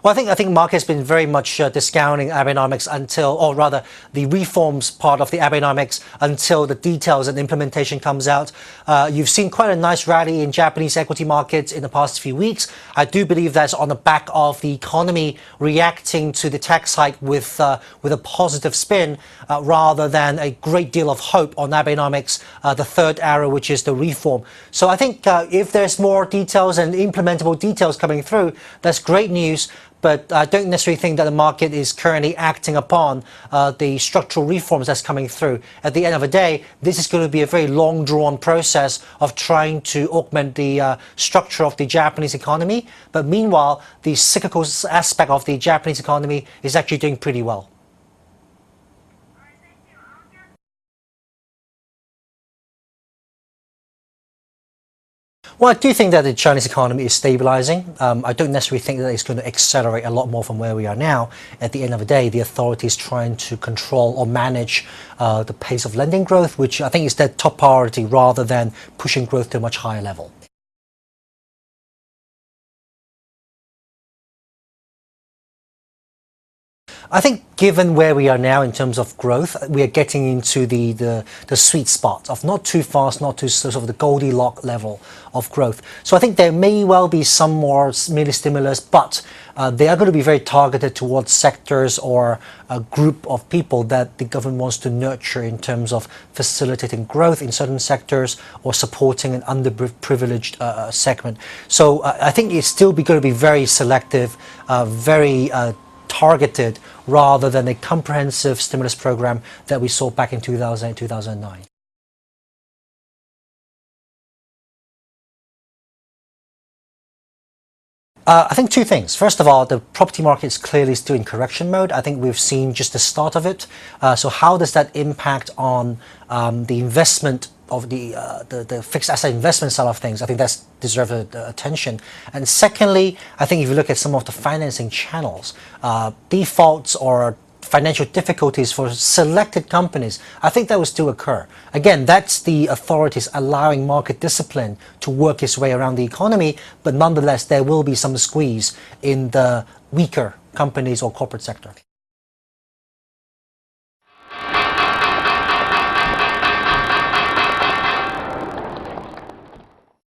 Well, I think market has been very much discounting Abenomics until, or rather, the reforms part of the Abenomics until the details and implementation comes out. You've seen quite a nice rally in Japanese equity markets in the past few weeks. I do believe that's on the back of the economy reacting to the tax hike with a positive spin, rather than a great deal of hope on Abenomics, the third arrow, which is the reform. So I think if there's more details and implementable details coming through, that's great news. But I don't necessarily think that the market is currently acting upon the structural reforms that's coming through. At the end of the day, this is going to be a very long drawn process of trying to augment the structure of the Japanese economy. But meanwhile, the cyclical aspect of the Japanese economy is actually doing pretty well. Well, I do think that the Chinese economy is stabilizing. I don't necessarily think that it's going to accelerate a lot more from where we are now. At the end of the day, the authorities trying to control or manage the pace of lending growth, which I think is their top priority, rather than pushing growth to a much higher level. I think given where we are now in terms of growth, we are getting into the sweet spot of not too fast, not too sort of the Goldilocks level of growth. So I think there may well be some more mini stimulus, but they are going to be very targeted towards sectors or a group of people that the government wants to nurture in terms of facilitating growth in certain sectors or supporting an underprivileged segment. So I think it's still going to be very selective, very targeted, rather than a comprehensive stimulus program that we saw back in 2008, 2009. I think two things. First of all, the property market is clearly still in correction mode. I think we've seen just the start of it. So how does that impact on the investment of the fixed asset investment side of things? I think that's deserves attention. And secondly, I think if you look at some of the financing channels, defaults or financial difficulties for selected companies, I think that will still occur. Again, that's the authorities allowing market discipline to work its way around the economy, but nonetheless, there will be some squeeze in the weaker companies or corporate sector.